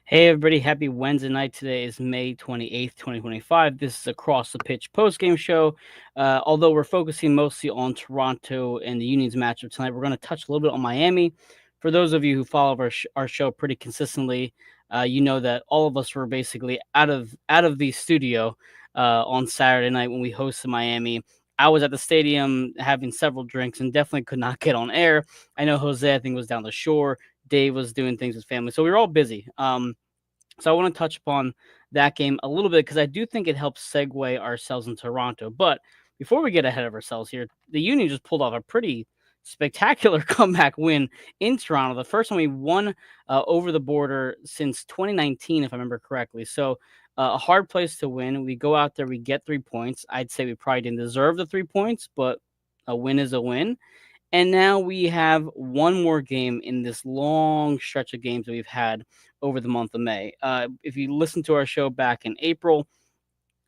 Hey everybody, happy Wednesday night. Today is May 28th, 2025. This is Across the Pitch post-game show. Although we're focusing mostly on Toronto and the Union's matchup tonight, we're going to touch a little bit on Miami. For those of you who follow our show pretty consistently, you know that all of us were basically out of the studio on Saturday night when we hosted Miami. I was at the stadium having several drinks and definitely could not get on air. I know Jose, I think, was down the shore. Dave was doing things with family, so we were all busy. So I want to touch upon that game a little bit because I do think it helps segue ourselves in Toronto. But before we get ahead of ourselves here, the Union just pulled off a pretty spectacular comeback win in Toronto. The first time we won over the border since 2019, if I remember correctly. So a hard place to win. We go out there, we get 3 points. I'd say we probably didn't deserve the 3 points, but a win is a win. And now we have one more game in this long stretch of games that we've had over the month of May. If you listen to our show back in April,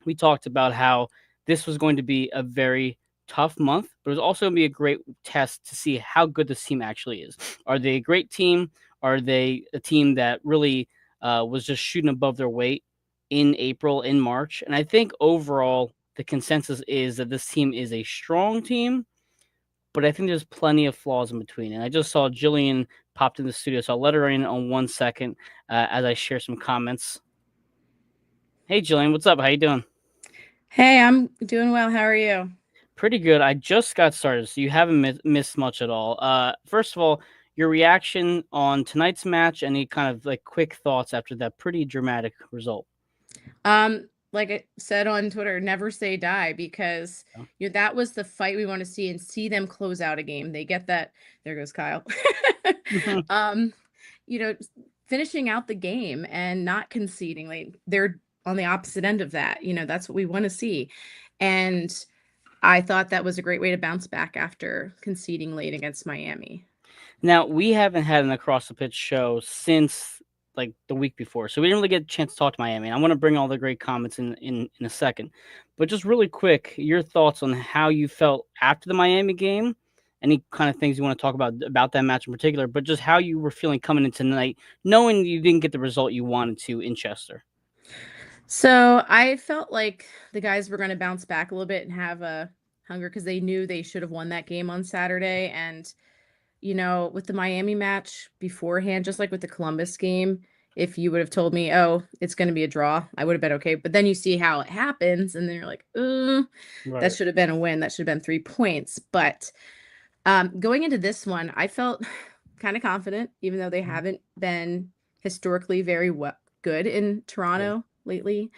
we talked about how this was going to be a very tough month, but it was also going to be a great test to see how good this team actually is. Are they a great team? Are they a team that really was just shooting above their weight in April, in March? And I think overall, the consensus is that this team is a strong team, but I think there's plenty of flaws in between. And I just saw Jillian popped in the studio, so I'll let her in on 1 second as I share some comments. Hey, Jillian, what's up? How you doing? Hey, I'm doing well. How are you? Pretty good. I just got started, so you haven't missed much at all. First of all, your reaction on tonight's match, any kind of like quick thoughts after that pretty dramatic result? Like I said on Twitter, never say die because that was the fight we want to see and see them close out a game. They get that. There goes Kyle. um, you know, finishing out the game and not conceding. Like they're on the opposite end of that. That's what we want to see. And I thought that was a great way to bounce back after conceding late against Miami. Now, we haven't had an across the pitch show since like the week before, so we didn't really get a chance to talk to Miami. I want to bring all the great comments in a second, but just really quick, your thoughts on how you felt after the Miami game. Any kind of things you want to talk about that match in particular, but just how you were feeling coming into tonight, knowing you didn't get the result you wanted to in Chester. So I felt like the guys were going to bounce back a little bit and have a hunger because they knew they should have won that game on Saturday. And, with the Miami match beforehand, just like with the Columbus game, if you would have told me, oh, it's going to be a draw, I would have been okay. But then you see how it happens and then you're like, that Right. should have been a win. That should have been 3 points. But going into this one, I felt kind of confident, even though they haven't been historically very good in Yeah. Toronto lately.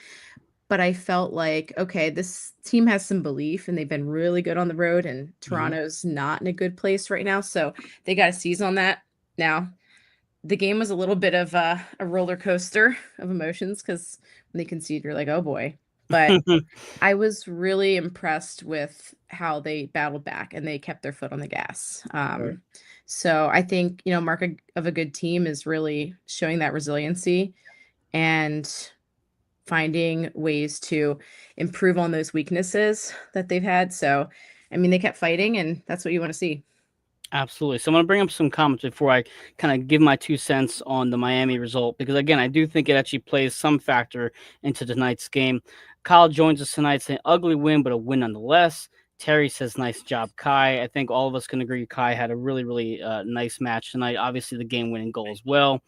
But I felt like, okay, this team has some belief and they've been really good on the road, and Hmm. Toronto's not in a good place right now. So they got to seize on that. Now, the game was a little bit of a roller coaster of emotions because when they concede, you're like, oh boy. But I was really impressed with how they battled back and they kept their foot on the gas. Right. So I think, mark of a good team is really showing that resiliency and finding ways to improve on those weaknesses that they've had. So, I mean, they kept fighting, and that's what you want to see. Absolutely. So I'm going to bring up some comments before I kind of give my 2 cents on the Miami result, because again, I do think it actually plays some factor into tonight's game. Kyle joins us tonight saying ugly win, but a win nonetheless. Terry says nice job, Kai. I think all of us can agree Kai had a really, really nice match tonight. Obviously, the game-winning goal as well.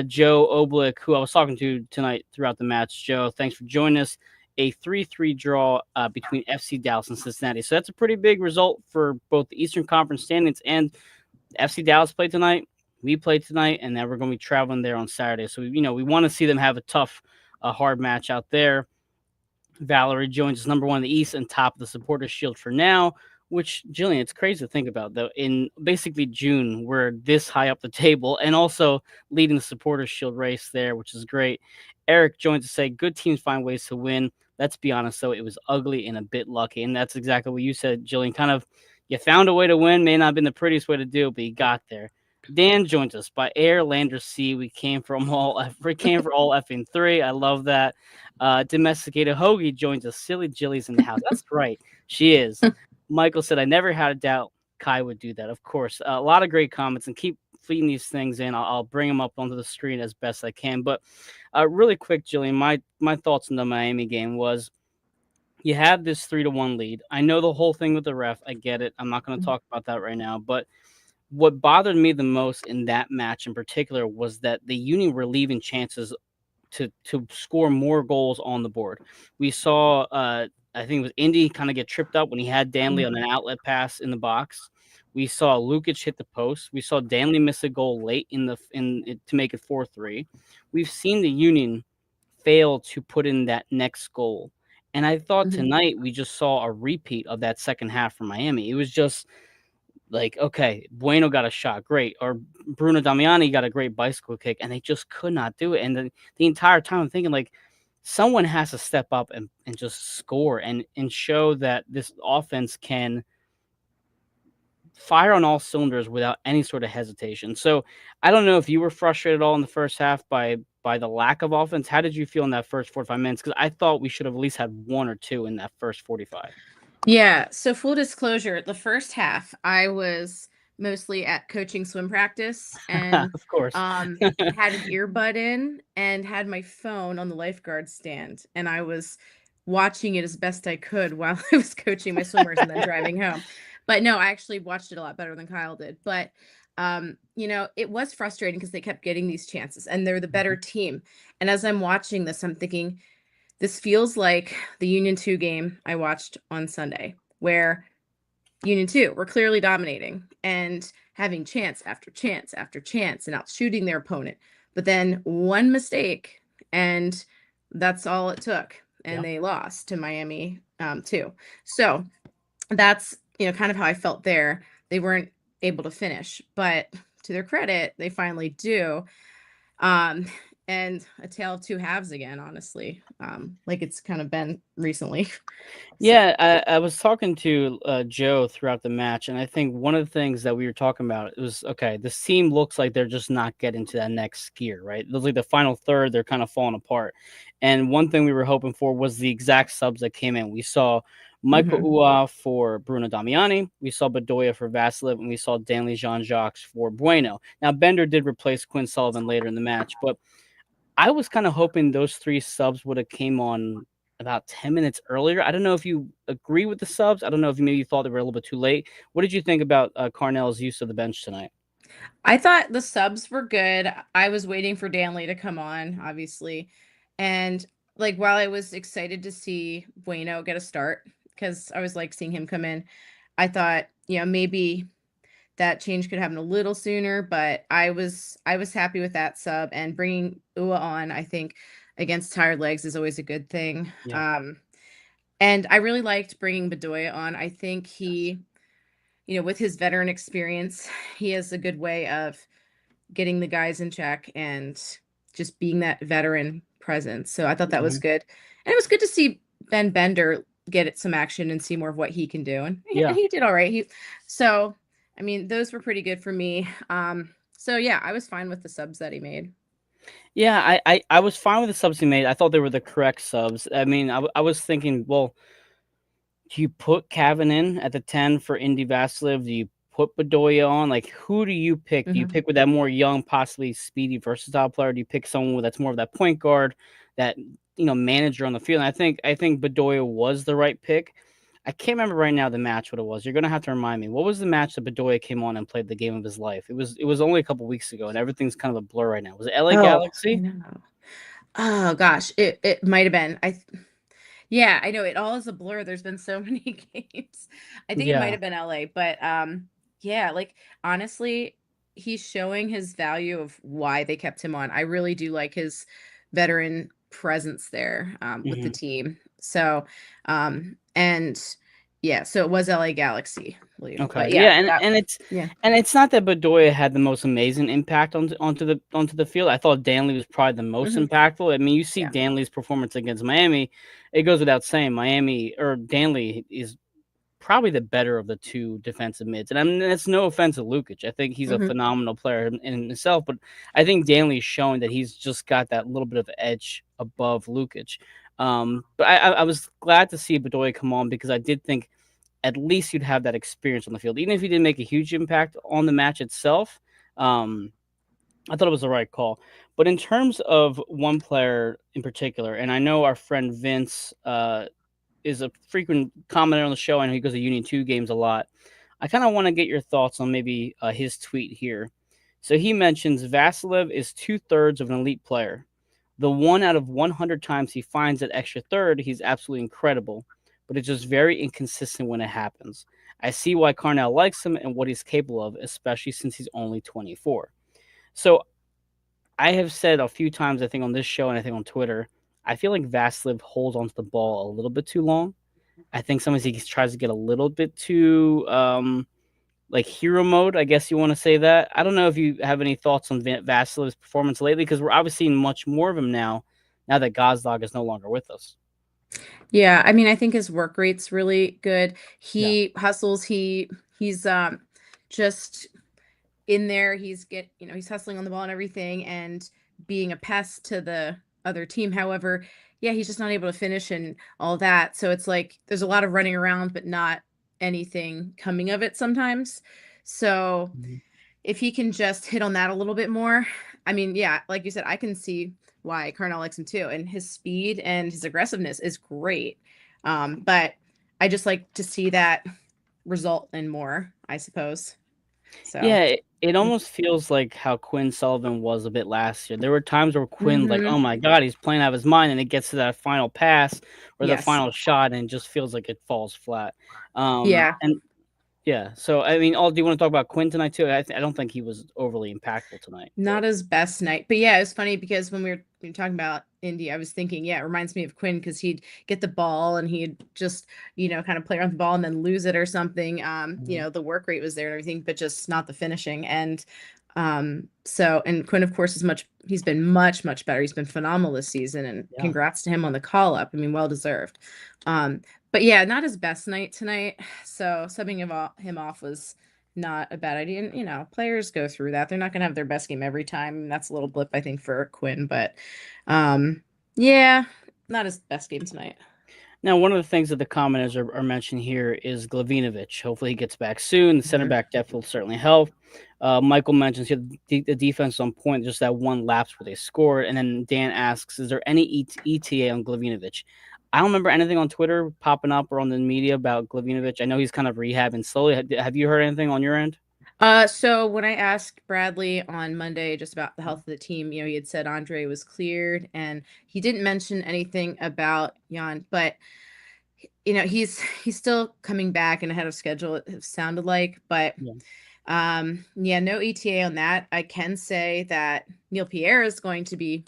Joe Oblick, who I was talking to tonight throughout the match. Joe, thanks for joining us. A 3-3 draw between FC Dallas and Cincinnati. So that's a pretty big result for both the Eastern Conference standings, and FC Dallas played tonight. We played tonight, and now we're going to be traveling there on Saturday. So, we want to see them have a tough, hard match out there. Valerie joins us number one in the East and top of the Supporters Shield for now, which, Jillian, it's crazy to think about, though. In basically June, we're this high up the table and also leading the Supporters Shield race there, which is great. Eric joins to say, good teams find ways to win. Let's be honest, though, it was ugly and a bit lucky. And that's exactly what you said, Jillian. Kind of, you found a way to win. May not have been the prettiest way to do it, but you got there. Dan joins us by air, land, or sea. We came for all effing three. I love that. Domesticated Hoagie joins us. Silly Jilly's in the house. That's right. She is. Michael said, I never had a doubt Kai would do that. Of course. A lot of great comments, and keep feeding these things in. I'll bring them up onto the screen as best I can. But really quick, Jillian, my thoughts on the Miami game was you have this 3-1 lead. I know the whole thing with the ref. I get it. I'm not going to talk about that right now. But what bothered me the most in that match in particular was that the Union were leaving chances to score more goals on the board. We saw I think it was Indy kind of get tripped up when he had Danley on an outlet pass in the box. We saw Lukic hit the post. We saw Danley miss a goal late to make it 4-3. We've seen the Union fail to put in that next goal. And I thought tonight we just saw a repeat of that second half from Miami. It was just like, okay, Bueno got a shot, great. Or Bruno Damiani got a great bicycle kick, and they just could not do it. And the entire time I'm thinking, like, someone has to step up and just score and show that this offense can fire on all cylinders without any sort of hesitation. So I don't know if you were frustrated at all in the first half by the lack of offense. How did you feel in that first 45 minutes? Because I thought we should have at least had one or two in that first 45. Yeah. So full disclosure, the first half, I was mostly at coaching swim practice and Of course. had an earbud in and had my phone on the lifeguard stand. And I was watching it as best I could while I was coaching my swimmers and then driving home. But no, I actually watched it a lot better than Kyle did. But it was frustrating because they kept getting these chances and they're the better team. And as I'm watching this, I'm thinking, this feels like the Union 2 game I watched on Sunday, where Union 2 were clearly dominating and having chance after chance after chance and out shooting their opponent. But then one mistake, and that's all it took. And they lost to Miami too. So that's, kind of how I felt there. They weren't able to finish, but to their credit, they finally do. And a tale of two halves again, honestly, like it's kind of been recently. Yeah, I was talking to Joe throughout the match, and I think one of the things that we were talking about was, okay, this team looks like they're just not getting to that next gear, right? It looks like the final third, they're kind of falling apart. And one thing we were hoping for was the exact subs that came in. We saw Michael Ua for Bruno Damiani, we saw Bedoya for Vasilev, and we saw Danley Jean-Jacques for Bueno. Now, Bender did replace Quinn Sullivan later in the match, but I was kind of hoping those three subs would have came on about 10 minutes earlier. I don't know if you agree with the subs. I don't know if you thought they were a little bit too late. What did you think about Carnell's use of the bench tonight? I thought the subs were good. I was waiting for Danley to come on, obviously. And like, while I was excited to see Bueno get a start, because I was like seeing him come in, I thought, maybe that change could happen a little sooner, but I was happy with that sub, and bringing Ua on, I think, against tired legs is always a good thing. Yeah. And I really liked bringing Bedoya on. I think he, with his veteran experience, he has a good way of getting the guys in check and just being that veteran presence. So I thought that was good. And it was good to see Ben Bender get some action and see more of what he can do. And he did all right. I mean, those were pretty good for me. So yeah, I was fine with the subs that he made. Yeah, I was fine with the subs he made. I thought they were the correct subs. I mean, I was thinking, well, do you put Cavan in at the 10 for Indy Vasilev? Do you put Bedoya on? Like, who do you pick? Do you pick with that more young, possibly speedy, versatile player? Do you pick someone that's more of that point guard, that manager on the field? And I think Bedoya was the right pick. I can't remember right now the match what it was. You're gonna have to remind me. What was the match that Bedoya came on and played the game of his life? It was only a couple weeks ago, and everything's kind of a blur right now. Was it LA Galaxy? Oh gosh, it might have been. Yeah, I know it all is a blur. There's been so many games. I think it might have been LA, but yeah, like honestly, he's showing his value of why they kept him on. I really do like his veteran presence there with the team. So and yeah, so it was LA Galaxy, I believe. Okay. But Yeah, and it's not that Bedoya had the most amazing impact onto the field. I thought Danley was probably the most impactful. I mean, you see Danley's performance against Miami. It goes without saying, Danley is probably the better of the two defensive mids. And I mean, that's no offense to Lukic. I think he's a phenomenal player in himself, but I think Danley's showing that he's just got that little bit of edge above Lukic. But I was glad to see Bedoya come on, because I did think at least you'd have that experience on the field. Even if he didn't make a huge impact on the match itself, I thought it was the right call. But in terms of one player in particular, and I know our friend Vince is a frequent commenter on the show. I know he goes to Union 2 games a lot. I kind of want to get your thoughts on maybe his tweet here. So he mentions Vasilev is 2/3 of an elite player. The 1 out of 100 times he finds that extra third, he's absolutely incredible, but it's just very inconsistent when it happens. I see why Carnell likes him and what he's capable of, especially since he's only 24. So I have said a few times, I think on this show and I think on Twitter, I feel like Vasilev holds onto the ball a little bit too long. I think sometimes he tries to get a little bit too like hero mode, I guess you want to say that. I don't know if you have any thoughts on Vasilev's performance lately, because we're obviously seeing much more of him now that Gazdag is no longer with us. Yeah, I mean, I think his work rate's really good. Yeah. He hustles. He's just in there. He's hustling on the ball and everything, and being a pest to the other team. However, yeah, he's just not able to finish and all that. So it's like there's a lot of running around, but not anything coming of it sometimes. So Mhm. if he can just hit on that a little bit more, I mean, yeah, like you said, I can see why Carnell likes him too. And his speed and his aggressiveness is great. But I just like to see that result in more, I suppose. So, Yeah, it almost feels like how Quinn Sullivan was a bit last year. There were times where Quinn, like, hmm oh my God, he's playing out of his mind, and it gets to that final pass or the yes. final shot, and it just feels like it falls flat. Yeah. And yeah, so I mean, do you want to talk about Quinn tonight too? I don't think he was overly impactful tonight, but Not his best night. But yeah, it's funny because when we were talking about Indy, I was thinking, yeah, it reminds me of Quinn because he'd get the ball and he'd just, kind of play around the ball and then lose it or something. Mhm. The work rate was there and everything, but just not the finishing. And and Quinn, of course, he's been much, much better. He's been phenomenal this season, and Yeah. congrats to him on the call up. I mean, well deserved. But yeah, not his best night tonight. So subbing him off was not a bad idea. And, players go through that. They're not going to have their best game every time. That's a little blip, I think, for Quinn. But yeah, not his best game tonight. Now, one of the things that the commenters are mentioning here is Glavinovic. Hopefully, he gets back soon. The center Mhm. back depth will certainly help. Michael mentions here the defense on point, just that one lapse where they scored. And then Dan asks, is there any ETA on Glavinovic? I don't remember anything on Twitter popping up or on the media about Glavinovic. I know he's kind of rehabbing slowly. Have you heard anything on your end? So when I asked Bradley on Monday just about the health of the team, he had said Andre was cleared, and he didn't mention anything about Jan, but he's still coming back and ahead of schedule, it sounded like. But Yeah. yeah, no ETA on that. I can say that Neil Pierre is going to be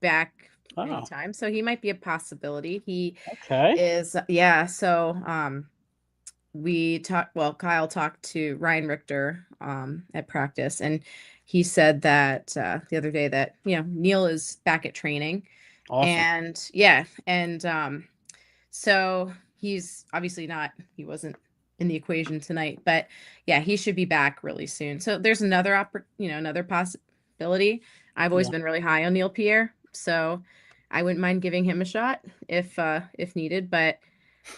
back Oh, anytime, so he might be a possibility. He okay. is, yeah. So Kyle talked to Ryan Richter at practice, and he said that the other day that Neil is back at training. Awesome. And yeah, and so he's obviously not, he wasn't in the equation tonight, but yeah, he should be back really soon. So there's another possibility. I've always Yeah. been really high on Neil Pierre, so I wouldn't mind giving him a shot if needed. But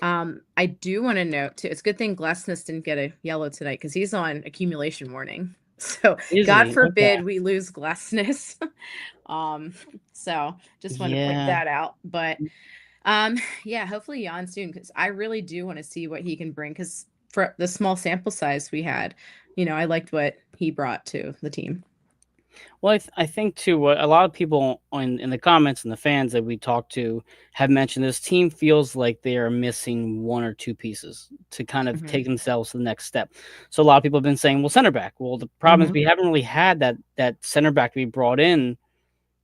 I do want to note too, it's a good thing Glesnes didn't get a yellow tonight because he's on accumulation warning. So Is God he? Okay. forbid we lose Glesnes. So just want to point Yeah. that out. But yeah, hopefully Jan soon, because I really do want to see what he can bring. Because for the small sample size we had, I liked what he brought to the team. Well, I think too. What a lot of people in the comments and the fans that we talked to have mentioned, this team feels like they are missing one or two pieces to kind of hmm take themselves to the next step. So a lot of people have been saying, "Well, center back." Well, the problem is hmm we haven't really had that center back to be brought in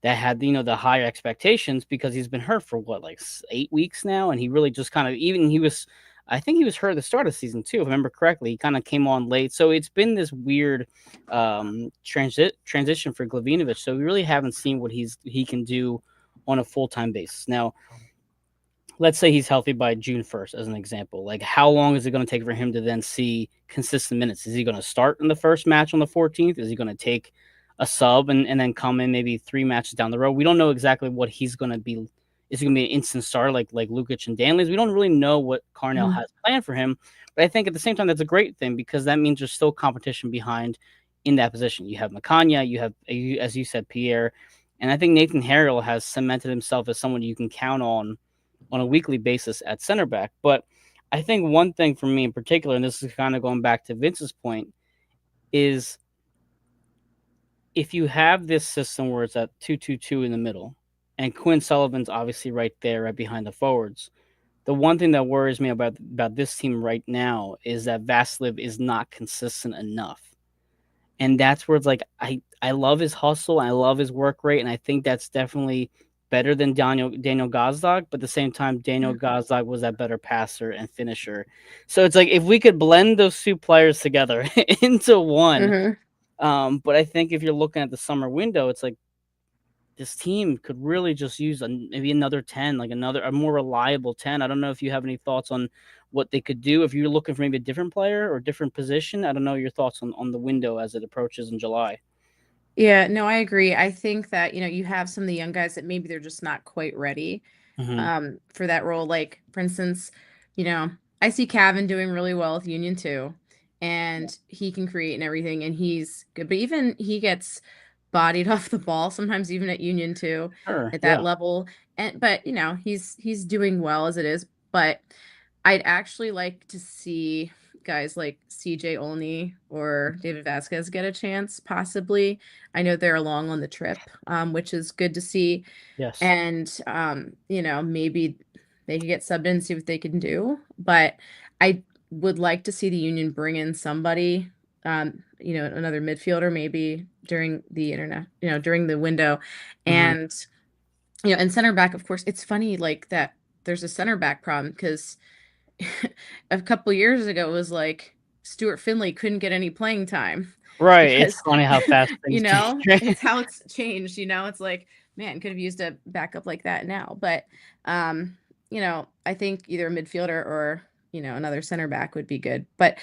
that had the higher expectations, because he's been hurt for what, like 8 weeks now, and he really just kind of, even he was, I think he was hurt at the start of the season too, if I remember correctly. He kind of came on late, so it's been this weird transition for Glavinovic. So we really haven't seen what he can do on a full time basis. Now, let's say he's healthy by June 1st, as an example. Like, how long is it going to take for him to then see consistent minutes? Is he going to start in the first match on the 14th? Is he going to take a sub and then come in maybe 3 matches down the road? We don't know exactly what he's going to be. Is he going to be an instant star like Lukic and Danley's? We don't really know what Carnell hmm has planned for him. But I think at the same time, that's a great thing, because that means there's still competition behind in that position. You have Makanya, you have, as you said, Pierre, and I think Nathan Harrell has cemented himself as someone you can count on a weekly basis at center back. But I think one thing for me in particular, and this is kind of going back to Vince's point, is if you have this system where it's at 2-2-2 in the middle, and Quinn Sullivan's obviously right there, right behind the forwards. The one thing that worries me about this team right now is that Vasilev is not consistent enough. And that's where it's like I love his hustle, I love his work rate, and I think that's definitely better than Daniel Gazdag, but at the same time, Daniel Gazdag was that better passer and finisher. So it's like if we could blend those two players together into one. But I think if you're looking at the summer window, it's like this team could really just use maybe another 10, like a more reliable 10. I don't know if you have any thoughts on what they could do if you're looking for maybe a different player or different position. I don't know your thoughts on the window as it approaches in July. Yeah, no, I agree. I think that, you have some of the young guys that maybe they're just not quite ready for that role. Like, for instance, I see Cavan doing really well with Union too, and he can create and everything, and he's good. But even he gets bodied off the ball sometimes, even at Union too, Sure. at that Yeah. level. But he's doing well as it is. But I'd actually like to see guys like CJ Olney or David Vasquez get a chance, possibly. I know they're along on the trip, which is good to see. Yes. And maybe they could get subbed in and see what they can do. But I would like to see the Union bring in somebody, another midfielder maybe during the during the window. And and center back, of course, it's funny like that there's a center back problem because a couple years ago it was like Stuart Finley couldn't get any playing time Right. It's because funny how fast things change. it's how it's changed. It's like, man, could have used a backup like that now. But I think either a midfielder or another center back would be good. But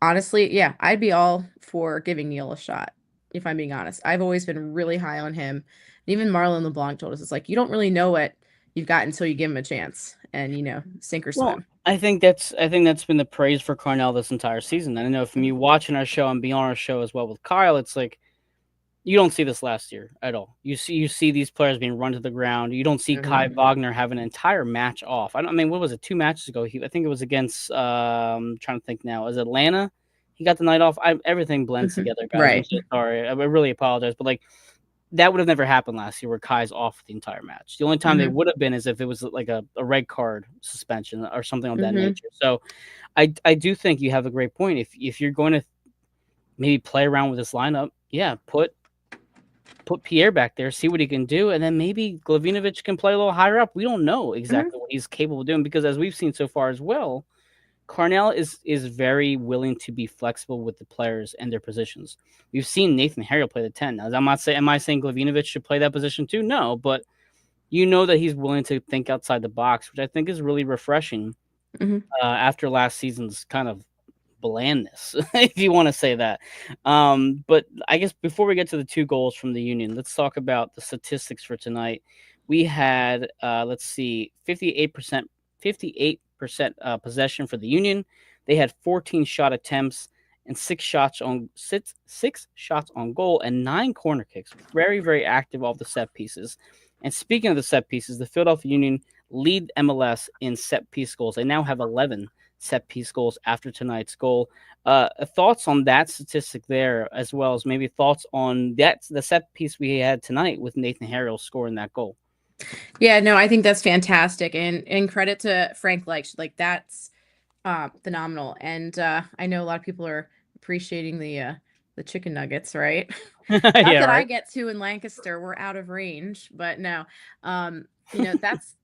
honestly, yeah, I'd be all for giving Neil a shot, if I'm being honest. I've always been really high on him. Even Marlon LeBlanc told us, it's like, you don't really know what you've got until you give him a chance, and sink or Well, swim. I think that's been the praise for Carnell this entire season. I know from you watching our show and being on our show as well with Kyle, it's like you don't see this last year at all. You see these players being run to the ground. You don't see Kai Wagner have an entire match off. I mean, what was it? 2 matches ago, I think it was against trying to think now. Is Atlanta? He got the night off. Everything blends together, guys. I'm Right. so sorry. I really apologize, but like that would have never happened last year where Kai's off the entire match. The only time they would have been is if it was like a red card suspension or something of that nature. So I do think you have a great point. If you're going to maybe play around with this lineup, yeah, put Pierre back there, see what he can do, and then maybe Glavinovic can play a little higher up. We don't know exactly what he's capable of doing because as we've seen so far as well, Carnell is very willing to be flexible with the players and their positions. We've seen Nathan Harrell play the 10. Now, am I saying Glavinovic should play that position too? No, but you know that he's willing to think outside the box, which I think is really refreshing after last season's kind of blandness, if you want to say that. But I guess before we get to the 2 goals from the Union, let's talk about the statistics for tonight. We had, let's see, 58% possession for the Union. They had 14 shot attempts and 6 shots on goal and 9 corner kicks. Very, very active off the set pieces. And speaking of the set pieces, the Philadelphia Union lead MLS in set piece goals. They now have 11 set piece goals after tonight's goal. Thoughts on that statistic there, as well as maybe thoughts on the set piece we had tonight with Nathan Harrell scoring that goal. Yeah, no, I think that's fantastic, and credit to Frank Leich. Like that's phenomenal. And I know a lot of people are appreciating the chicken nuggets, right? Not Yeah, that I right. get to in Lancaster. We're out of range, but no. That's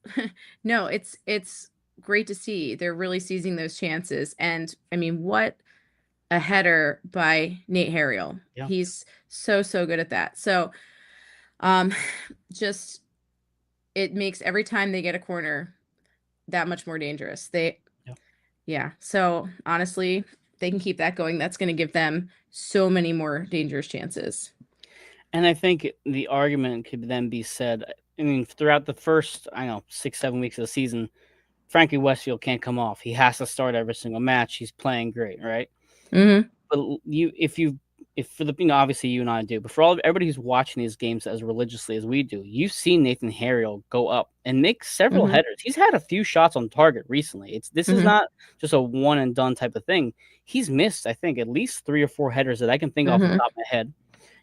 no, it's great to see. They're really seizing those chances. And I mean, what a header by Nate Harriel. Yeah. He's so good at that. So just it makes every time they get a corner that much more dangerous. Yeah. So honestly, they can keep that going. That's going to give them so many more dangerous chances. And I think the argument could then be said. I mean, throughout the first, 6-7 weeks of the season, Frankie Westfield can't come off. He has to start every single match. He's playing great, right? But if you if for the obviously you and I do, but for everybody who's watching these games as religiously as we do, you've seen Nathan Harriel go up and make several Mhm. headers. He's had a few shots on target recently. This is Mhm. not just a one and done type of thing. He's missed, I think, at least 3 or 4 headers that I can think off the Mhm. top of my head.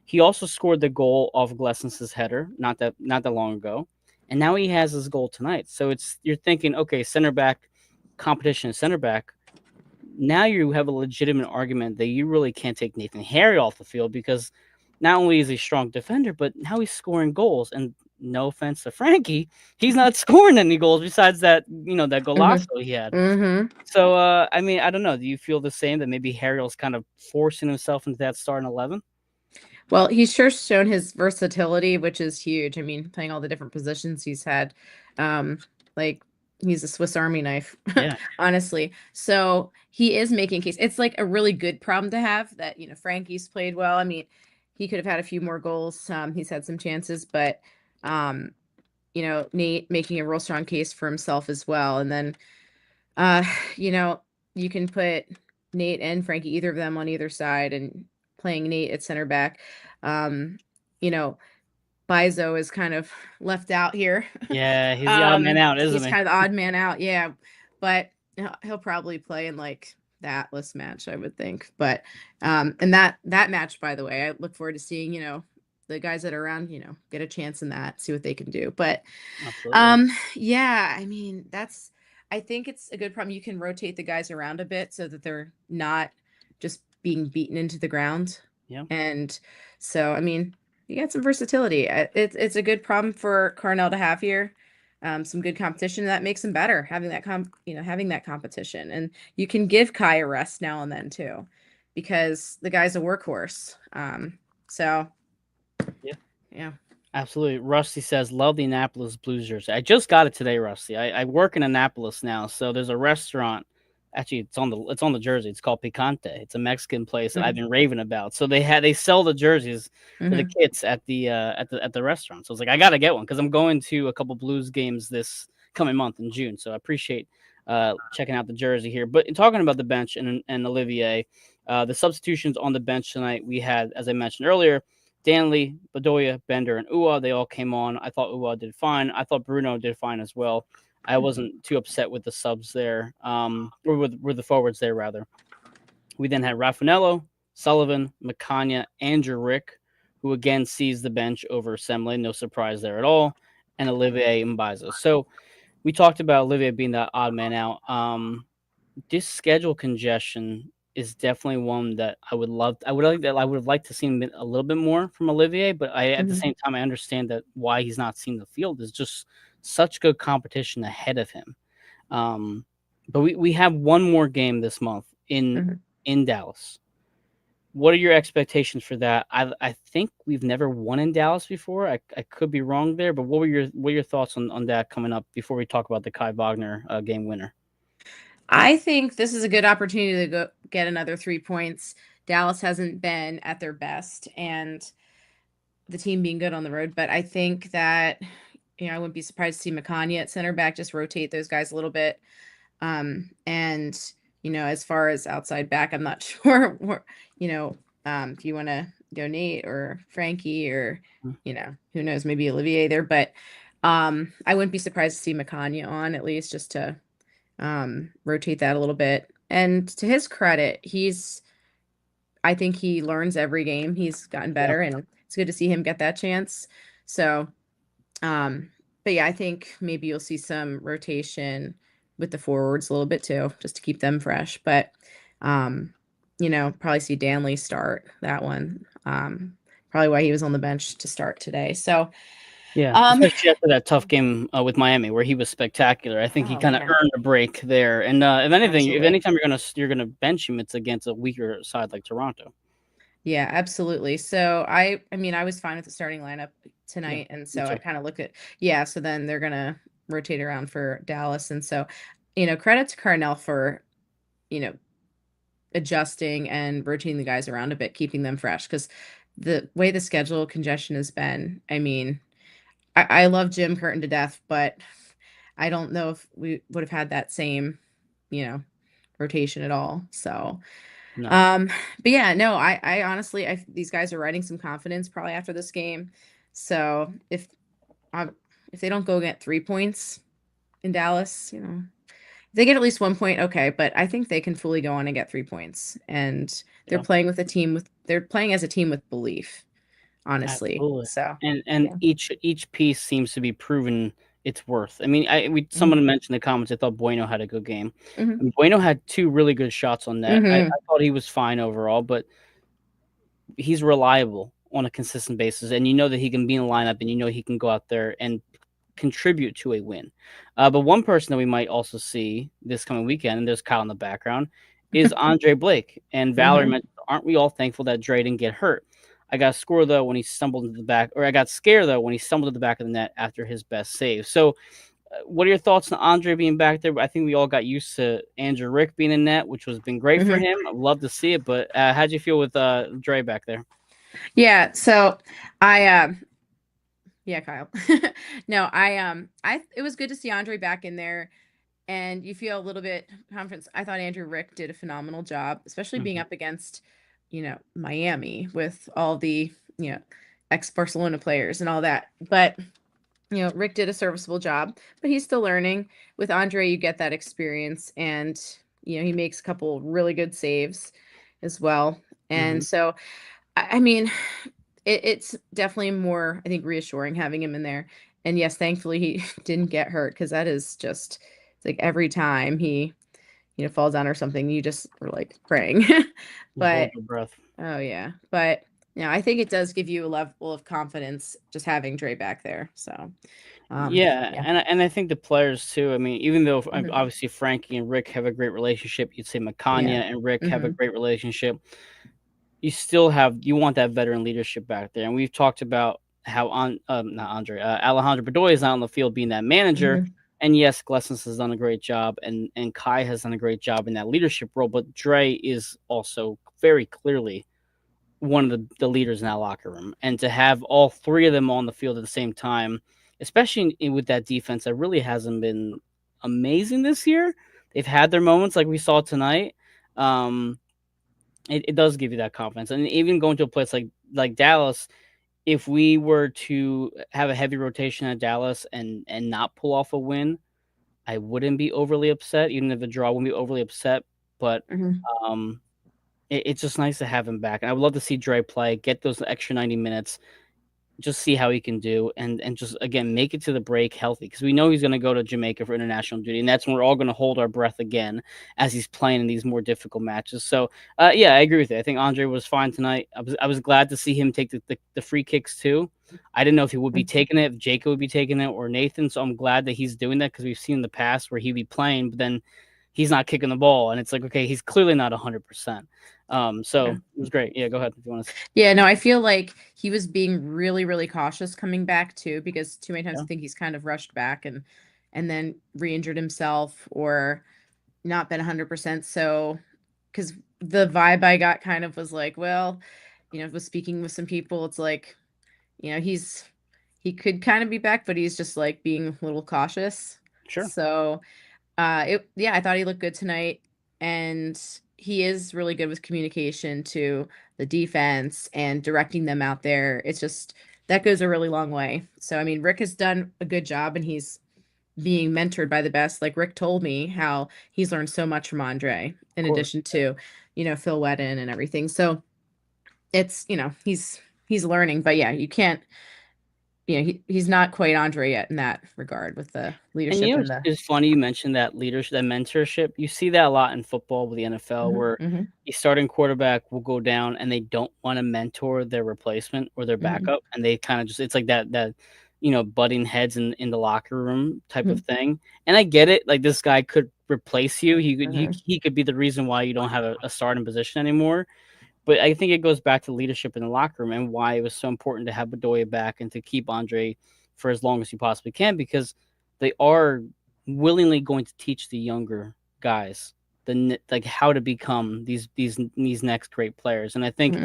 He also scored the goal off Glessens's header not that long ago, and now he has his goal tonight. So you're thinking, okay, center back competition, center back. Now you have a legitimate argument that you really can't take Nathan Harry off the field because not only is he a strong defender, but now he's scoring goals. And no offense to Frankie, he's not scoring any goals besides that golazo Mhm. he had. Mhm. So, I mean, I don't know. Do you feel the same that maybe Harriel's kind of forcing himself into that starting 11? Well, he's sure shown his versatility, which is huge. I mean, playing all the different positions he's had, like he's a Swiss Army knife, Yeah, honestly. So he is making case. It's like a really good problem to have that, Frankie's played well. I mean, he could have had a few more goals. He's had some chances, but um, Nate making a real strong case for himself as well. And then uh, you know, you can put Nate and Frankie, either of them on either side, and playing Nate at center back. Um, you know, Bizo is kind of left out here. yeah, he's the odd man out, isn't He's he? kind of the odd man out, yeah. But he'll probably play in like the Atlas match, I would think. But and that match, by the way, I look forward to seeing, the guys that are around, get a chance in that, see what they can do. But Absolutely. yeah, I mean, I think it's a good problem. You can rotate the guys around a bit so that they're not just being beaten into the ground. Yeah. And so, I mean, you got some versatility. It's a good problem for Carnell to have here. Some good competition that makes them better, having having that competition. And you can give Kai a rest now and then too, because the guy's a workhorse. So Yeah. yeah. Absolutely. Rusty says, love the Annapolis Blues jersey. I just got it today, Rusty. I work in Annapolis now, so there's a restaurant. Actually, it's on the jersey. It's called Picante. It's a Mexican place that I've Hmm. been raving about. So they sell the jerseys for the Hmm. kids at the restaurant. So I was like, I gotta get one because I'm going to a couple Blues games this coming month in June. So I appreciate checking out the jersey here. But in talking about the bench and Olivier, the substitutions on the bench tonight, we had, as I mentioned earlier, Danley, Bedoya, Bender, and Ua, they all came on. I thought Ua did fine. I thought Bruno did fine as well. I wasn't too upset with the subs there, or with the forwards there, rather. We then had Raffanello, Sullivan, Macania, Andrew Rick, who again sees the bench over Semley. No surprise there at all. And Olivier Mbiza. So we talked about Olivier being that odd man out. This schedule congestion is definitely one that I would love. I would have liked to see a little bit more from Olivier, but at the Hmm. same time I understand that why he's not seen the field is just such good competition ahead of him. Um, but we have one more game this month Hmm. in Dallas. What are your expectations for that? I think we've never won in Dallas before. I could be wrong there, but what are your thoughts on that coming up before we talk about the Kai Wagner game winner? I think this is a good opportunity to go get another 3 points. Dallas hasn't been at their best, and the team being good on the road. But I think that, I wouldn't be surprised to see Makanya at center back, just rotate those guys a little bit. And, as far as outside back, I'm not sure, if you want to go Nate or Frankie or, who knows, maybe Olivier there. But I wouldn't be surprised to see Makanya on, at least just to rotate that a little bit. And to his credit, I think he learns every game. He's gotten Yeah, better, and it's good to see him get that chance. So, um, but yeah, I think maybe you'll see some rotation with the forwards a little bit too, just to keep them fresh. But, probably see Danley start that one. Probably why he was on the bench to start today. So, yeah, um, especially after that tough game with Miami where he was spectacular. I think he oh kind of man, earned a break there. And if anything, if absolutely. anytime you're gonna bench him, it's against a weaker side like Toronto. Yeah, absolutely. So I mean, I was fine with the starting lineup Yeah, tonight, and me so I too. kind of look at, yeah, so then they're gonna rotate around for Dallas. And so, credit to Carnell for, you know, adjusting and rotating the guys around a bit, keeping them fresh. Because the way the schedule congestion has been, I mean, I love Jim Curtin to death, but I don't know if we would have had that same, you know, rotation at all. So No. But yeah, no, I honestly, these guys are riding some confidence probably after this game. So uh, if they don't go get 3 points in Dallas, if they get at least 1 point, okay. But I think they can fully go on and get 3 points, and Yeah. they're playing as a team with belief, honestly. Absolutely. So And yeah. each piece seems to be proven its worth. I mean, Mm-hmm. someone mentioned in the comments they thought Bueno had a good game. Mm-hmm. I mean, Bueno had 2 really good shots on net. I Mm-hmm. thought he was fine overall, but he's reliable on a consistent basis, and you know that he can be in the lineup, and you know he can go out there and contribute to a win. But one person that we might also see this coming weekend, and there's Kyle in the background, is Andre Blake. And Valerie Mm-hmm. mentioned, aren't we all thankful that Dre didn't get hurt? I got scored though when he stumbled into the back, or I got scared though when he stumbled to the back of the net after his best save. So, what are your thoughts on Andre being back there? I think we all got used to Andrew Rick being in net, which has been great for Mm-hmm. him. I'd love to see it, but how'd you feel with Dre back there? Yeah. So I yeah, Kyle. No, it was good to see Andre back in there, and you feel a little bit confidence. I thought Andrew Rick did a phenomenal job, especially being Mhm. up against, Miami with all the, ex-Barcelona players and all that. But, Rick did a serviceable job, but he's still learning. With Andre, you get that experience, and, he makes a couple really good saves as well. And Mhm. so, I mean, it's definitely more, I think, reassuring having him in there. And yes, thankfully he didn't get hurt, because that is just, it's like every time he, falls down or something, you just are like praying. You hold But your breath. oh yeah, but I think it does give you a level of confidence just having Dre back there. So Yeah, yeah. and I think the players too. I mean, even though Hmm. obviously Frankie and Rick have a great relationship, you'd say Yeah. Makanya and Rick have a Hmm. great relationship. You want that veteran leadership back there, and we've talked about how on not Andre Alejandro Bedoya is not on the field being that manager. Hmm. And yes, Glessens has done a great job, and Kai has done a great job in that leadership role. But Dre is also very clearly one of the leaders in that locker room. And to have all 3 of them on the field at the same time, especially with that defense that really hasn't been amazing this year. They've had their moments like we saw tonight. Um, it does give you that confidence. And even going to a place like Dallas, if we were to have a heavy rotation at Dallas and not pull off a win, I wouldn't be overly upset. Even if a draw wouldn't be overly upset. But Hmm. um, it's just nice to have him back. And I would love to see Dre play, get those extra 90 minutes, just see how he can do, and just again make it to the break healthy, because we know he's going to go to Jamaica for international duty, and that's when we're all going to hold our breath again as he's playing in these more difficult matches. So yeah, I agree with you. I think Andre was fine tonight. I was glad to see him take the free kicks too. I didn't know if he would be taking it, if Jacob would be taking it, or Nathan. So I'm glad that he's doing that, because we've seen in the past where he'd be playing, but then he's not kicking the ball, and it's like, okay, he's clearly not 100%. So Yeah. it was great. Yeah, go ahead if you want to. Yeah, no, I feel like he was being really, really cautious coming back too, because too many times Yeah, I think he's kind of rushed back and then re-injured himself or not been 100%. So, because the vibe I got kind of was like, well, was speaking with some people, it's like, he could kind of be back, but he's just like being a little cautious. sure. So, yeah, I thought he looked good tonight, and he is really good with communication to the defense and directing them out there. It's just that goes a really long way. So, I mean, Rick has done a good job, and he's being mentored by the best. Like Rick told me how he's learned so much from Andre, Of in course. addition to, Phil Whedon and everything. So it's, he's learning, but yeah, you can't, he's not quite Andre yet in that regard with the And leadership and it's, the. it's funny you mentioned that leadership, that mentorship. You see that a lot in football with the NFL, Mhm, where mhm, a starting quarterback will go down and they don't want to mentor their replacement or their mhm, backup, and they kind of just, it's like that butting heads in the locker room type of mhm, thing. And I get it. Like, this guy could replace you. He could he, mhm, he could be the reason why you don't have a starting position anymore. But I think it goes back to leadership in the locker room and why it was so important to have Bedoya back and to keep Andre for as long as you possibly can, because they are willingly going to teach the younger guys like how to become these next great players. And I think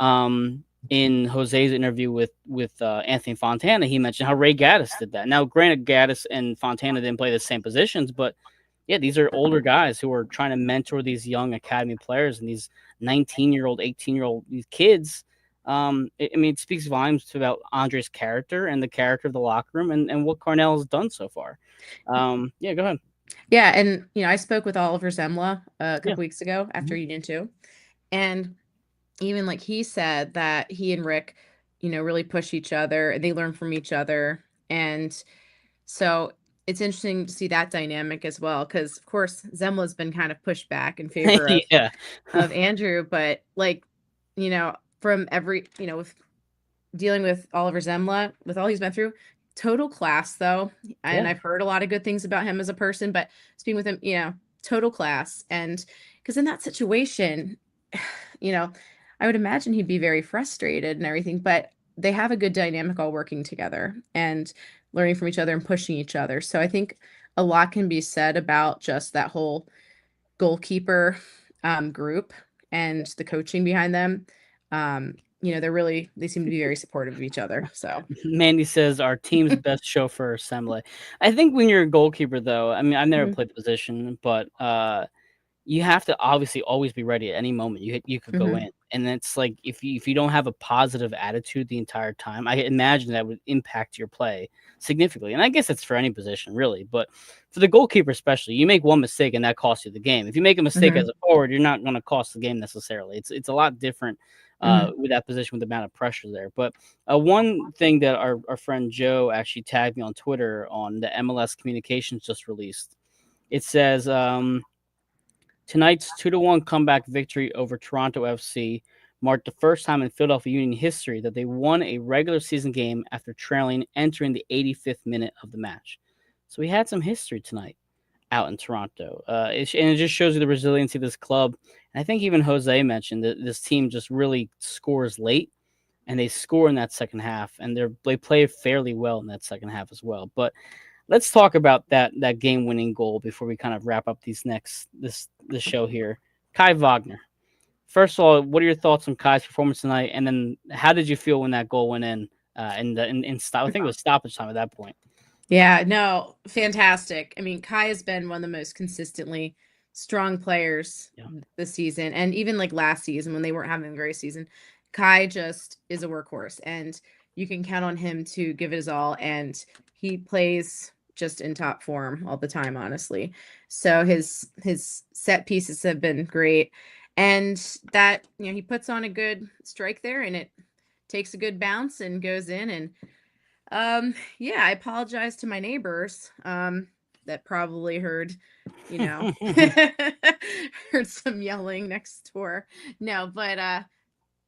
mhm, in Jose's interview with Anthony Fontana, he mentioned how Ray Gaddis did that. Now, granted, Gaddis and Fontana didn't play the same positions, but yeah, these are older guys who are trying to mentor these young academy players and these 19-year-old, 18-year-old these kids. I mean, it speaks volumes about Andre's character and the character of the locker room and what Cornell has done so far. Yeah, go ahead. Yeah, and I spoke with Oliver Zemla a Yeah. couple weeks ago after Mhm. Union 2, and even like he said that he and Rick, really push each other and they learn from each other. And so it's interesting to see that dynamic as well, because of course Zemla's been kind of pushed back in favor of Yeah. Andrew, but like, from every, with dealing with Oliver Zemla, with all he's been through, total class though. And Yeah. I've heard a lot of good things about him as a person, but speaking with him, total class. And because in that situation, you know, I would imagine he'd be very frustrated and everything, but they have a good dynamic all working together and learning from each other and pushing each other. So I think a lot can be said about just that whole goalkeeper group and the coaching behind them. They seem to be very supportive of each other. So, Mandy says our team's best chauffeur assembly. I think when you're a goalkeeper, though, I mean, I've never mhm, played the position, but you have to obviously always be ready at any moment. You could go mhm, in, and it's like if you don't have a positive attitude the entire time, I imagine that would impact your play significantly. And I guess it's for any position really, but for the goalkeeper especially, you make one mistake and that costs you the game. If you make a mistake as mhm, a forward, you're not going to cost the game necessarily. It's a lot different mhm, with that position with the amount of pressure there. But one thing that our friend Joe actually tagged me on Twitter on the MLS communications just released. It says. Tonight's 2-1 comeback victory over Toronto FC marked the first time in Philadelphia Union history that they won a regular season game after trailing entering the 85th minute of the match. So we had some history tonight out in Toronto. And it just shows you the resiliency of this club. And I think even Jose mentioned that this team just really scores late and they score in that second half and they play fairly well in that second half as well. But let's talk about that game winning goal before we kind of wrap up this show here. Kai Wagner. First of all, what are your thoughts on Kai's performance tonight? And then how did you feel when that goal went in? In stop, I think it was stoppage time at that point. Yeah, no, fantastic. I mean, Kai has been one of the most consistently strong players Yeah, this season. And even like last season when they weren't having a great season, Kai just is a workhorse and you can count on him to give it his all. And he plays just in top form all the time, honestly. So his set pieces have been great. And that, he puts on a good strike there and it takes a good bounce and goes in. And yeah, I apologize to my neighbors, that probably heard, you know, heard some yelling next door. No, but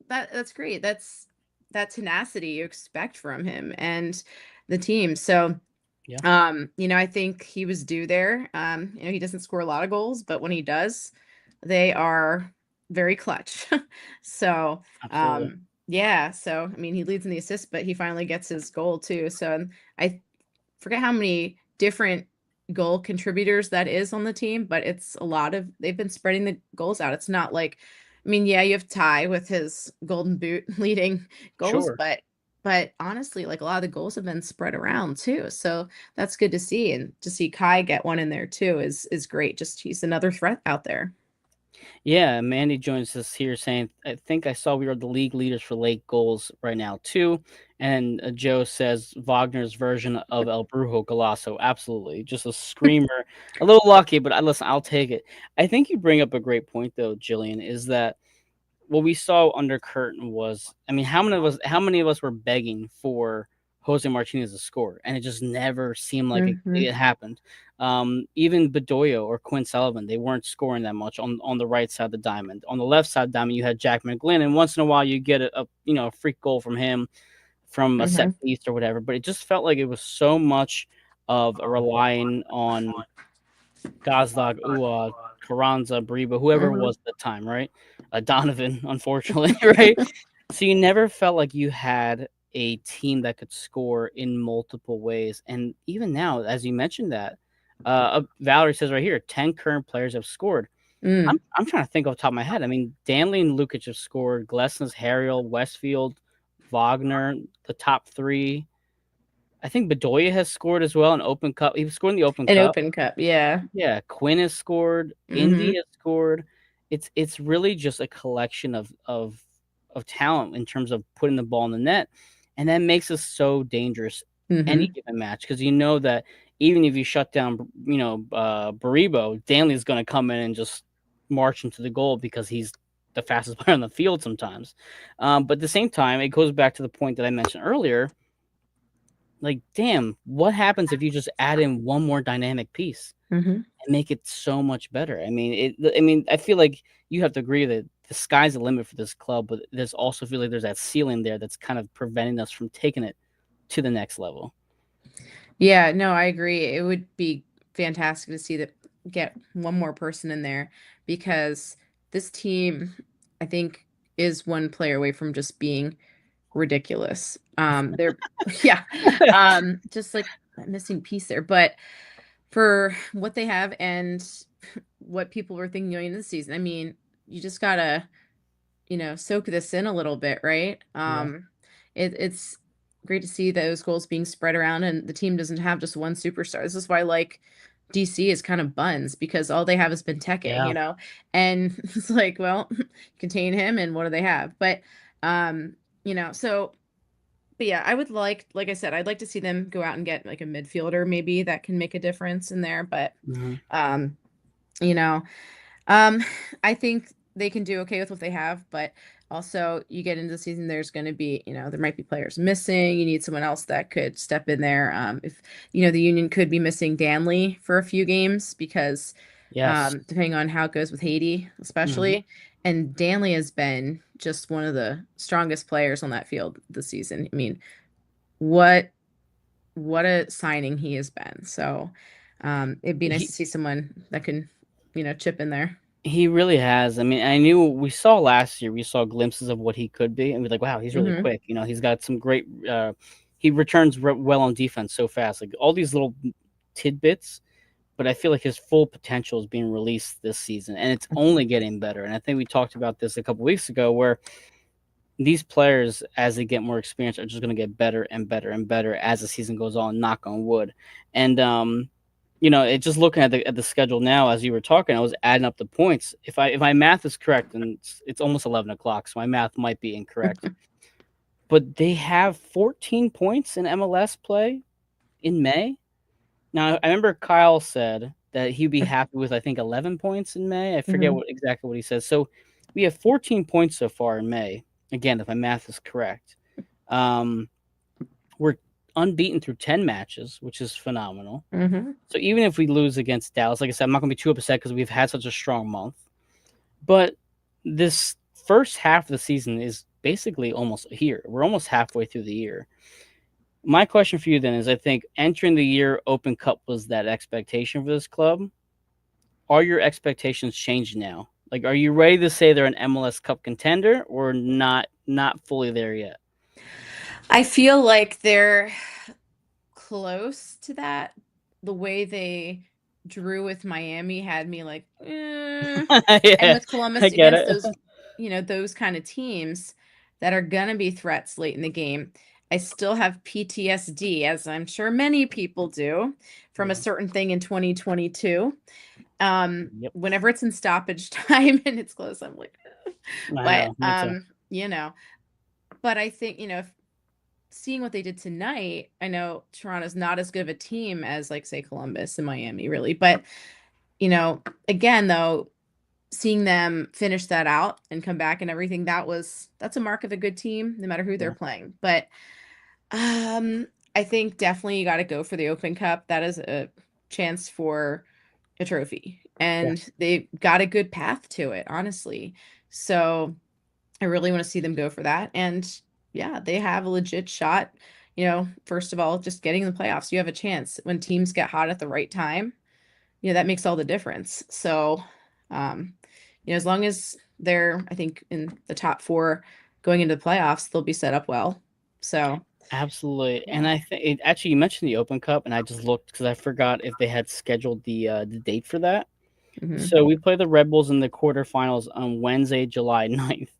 that's great. That's that tenacity you expect from him and the team. So, yeah, I think he was due there. He doesn't score a lot of goals, but when he does, they are very clutch. So, absolutely. yeah, so I mean, he leads in the assist, but he finally gets his goal too. So, and I forget how many different goal contributors that is on the team, but it's a lot of they've been spreading the goals out. It's not like, I mean, yeah, you have Ty with his golden boot leading goals, Sure. but honestly, like a lot of the goals have been spread around too. So that's good to see. And to see Kai get one in there too is great. Just he's another threat out there. Yeah, Mandy joins us here saying, I think I saw we are the league leaders for late goals right now, too. And Joe says Wagner's version of El Brujo Golasso. Absolutely. Just a screamer. A little lucky, but listen, I'll take it. I think you bring up a great point, though, Jillian, is that what we saw under Curtin was, I mean, how many of us were begging for Jose Martinez to score, and it just never seemed like it Hmm. happened. Even Bedoya or Quinn Sullivan, they weren't scoring that much on the right side of the diamond. On the left side of the diamond, you had Jack McGlynn, and once in a while you get a freak goal from him from a set Hmm. piece or whatever. But it just felt like it was so much of a relying on Gazdag, Ua, Carranza, Briba, whoever it Hmm. was at the time, right? Donovan, unfortunately, right? So you never felt like you had a team that could score in multiple ways. And even now, as you mentioned that, Valerie says right here, 10 current players have scored. Mm. I'm trying to think off the top of my head. I mean, Danley and Lukic have scored. Glessner's, Harriel, Westfield, Wagner, the top three. I think Bedoya has scored as well in Open Cup. He scored in the Open An Cup. Open Cup, yeah. Yeah, Quinn has scored. Indy Mhm. has scored. It's really just a collection of talent in terms of putting the ball in the net, and that makes us so dangerous any Mhm. given match because you know that even if you shut down, Baribo, Danley's going to come in and just march into the goal because he's the fastest player on the field sometimes. But at the same time, it goes back to the point that I mentioned earlier. Like, damn, what happens if you just add in one more dynamic piece? Mhm. And make it so much better. I mean, I feel like you have to agree that the sky's the limit for this club, but there's also feel like there's that ceiling there that's kind of preventing us from taking it to the next level. Yeah, no, I agree. It would be fantastic to see that get one more person in there because this team, I think, is one player away from just being ridiculous. They're yeah, just like that missing piece there. But for what they have and what people were thinking going into the season, I mean, you just gotta, soak this in a little bit, right? Yeah. It's great to see those goals being spread around and the team doesn't have just one superstar. This is why like DC is kind of buns because all they have is Benteke, Yeah. and it's like, well, contain him and what do they have? But so but yeah, I would like I said, I'd like to see them go out and get like a midfielder maybe that can make a difference in there. But Mhm. um, you know, um, I think they can do okay with what they have, but also you get into the season, there's going to be, there might be players missing. You need someone else that could step in there. If, the Union could be missing Danley for a few games because Yes. depending on how it goes with Haiti, Mhm. especially. And Danley has been just one of the strongest players on that field this season. I mean, what what a signing he has been. So it'd be nice to He see someone that can, chip in there. he really has. I mean, I knew we saw last year. We saw glimpses of what he could be, and we're like, wow, he's really Hmm. quick. He's got some great. He returns well on defense so fast. Like all these little tidbits, but I feel like his full potential is being released this season, and it's only getting better. And I think we talked about this a couple weeks ago, where these players, as they get more experience, are just going to get better and better and better as the season goes on. Knock on wood. And it just looking at the schedule now as you were talking, I was adding up the points. If my math is correct, and it's almost 11 o'clock, so my math might be incorrect, but they have 14 points in MLS play in May. Now, I remember Kyle said that he'd be happy with, I think, 11 points in May. I forget Hmm. exactly what he says. So we have 14 points so far in May. Again, if my math is correct. Um, we're unbeaten through 10 matches, which is phenomenal. Hmm. So even if we lose against Dallas, like I said, I'm not going to be too upset because we've had such a strong month. But this first half of the season is basically almost here. We're almost halfway through the year. My question for you then is, I think entering the year, Open Cup was that expectation for this club. Are your expectations changed now? Like, are you ready to say they're an MLS Cup contender or not fully there yet? I feel like they're close to that. The way they drew with Miami had me like, and Yeah, with I Columbus get against it. those kind of teams that are gonna be threats late in the game. I still have PTSD, as I'm sure many people do, from a Yeah. certain thing in 2022. Yep. Whenever it's in stoppage time and it's close, I'm like, I but know. Me too. but I think, seeing what they did tonight, I know Toronto's not as good of a team as like say Columbus and Miami really, but again though, seeing them finish that out and come back and everything, that's a mark of a good team no matter who they're Yeah. playing. But I think definitely you got to go for the Open Cup. That is a chance for a trophy and Yes. they got a good path to it, honestly. So I really want to see them go for that. And yeah, they have a legit shot. First of all, just getting in the playoffs, you have a chance when teams get hot at the right time. That makes all the difference. So, um, as long as they're, I think, in the top four going into the playoffs, they'll be set up well. So, Absolutely. And yeah. I think actually you mentioned the Open Cup, and I just looked because I forgot if they had scheduled the date for that. Hmm. So we play the Red Bulls in the quarterfinals on Wednesday, July 9th.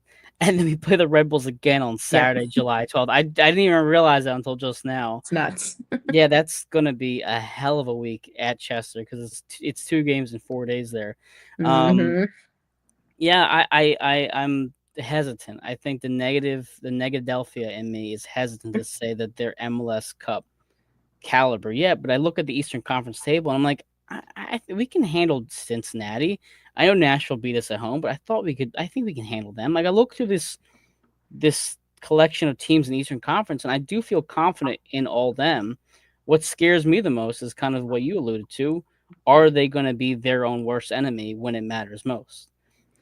and then we play the Red Bulls again on Yep. Saturday, July 12th. I didn't even realize that until just now. It's nuts. Yeah, that's gonna be a hell of a week at Chester because it's 2 games in 4 days there. Um, Hmm. yeah, I'm hesitant. I think the Negadelphia in me is hesitant to say that they're MLS Cup caliber yet, but I look at the Eastern Conference table and I'm like, we can handle Cincinnati. I know Nashville beat us at home, but I think we can handle them. Like I look through this collection of teams in the Eastern Conference, and I do feel confident in all them. What scares me the most is kind of what you alluded to. Are they going to be their own worst enemy when it matters most?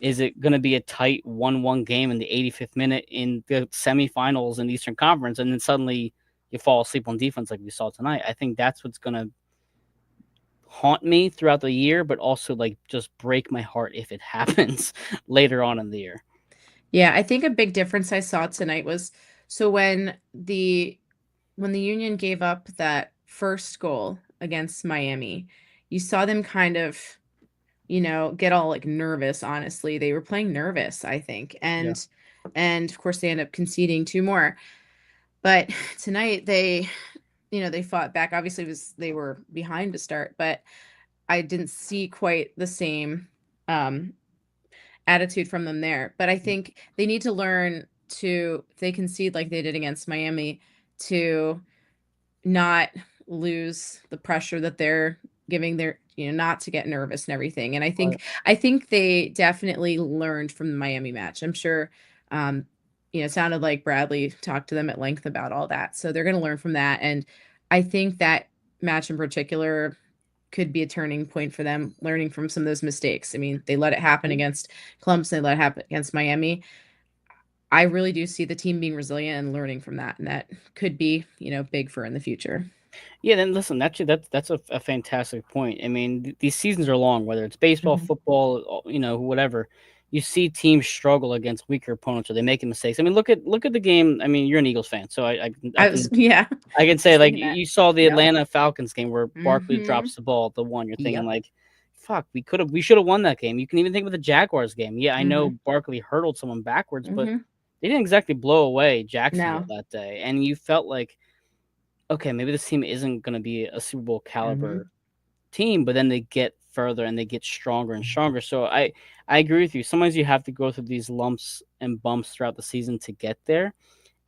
Is it going to be a tight 1-1 game in the 85th minute in the semifinals in the Eastern Conference, and then suddenly you fall asleep on defense like we saw tonight? I think that's what's going to haunt me throughout the year, but also like just break my heart if it happens later on in the year. Yeah, I think a big difference I saw tonight was so when the Union gave up that first goal against Miami, you saw them kind of, get all like nervous, honestly. They were playing nervous, I think. Yeah. And of course they end up conceding two more. But tonight they fought back. Obviously they were behind to start, but I didn't see quite the same um attitude from them there. But I think they need to learn to, if they concede like they did against Miami, to not lose the pressure that they're giving their, not to get nervous and everything. And Right. I think they definitely learned from the Miami match. I'm sure um it sounded like Bradley talked to them at length about all that. So they're going to learn from that. And I think that match in particular could be a turning point for them, learning from some of those mistakes. I mean, they let it happen against Columbus, they let it happen against Miami. I really do see the team being resilient and learning from that, and that could be, big for in the future. Yeah, then listen, that's a fantastic point. I mean, these seasons are long, whether it's baseball, Mhm. football, whatever. You see teams struggle against weaker opponents, or they make mistakes. I mean, look at the game. I mean, you're an Eagles fan, so I was yeah, I can I say was like thinking that. you saw the Yep. Atlanta Falcons game where Barkley Mhm. drops the ball at the one. You're thinking Yep. like, fuck, we should have won that game. You can even think of the Jaguars game. Yeah, I know Mhm. Barkley hurdled someone backwards, but Mhm. they didn't exactly blow away Jacksonville No. that day, and you felt like, okay, maybe this team isn't going to be a Super Bowl Mhm. caliber team, but then they get further and they get stronger and stronger. So I agree with you. Sometimes you have to go through these lumps and bumps throughout the season to get there.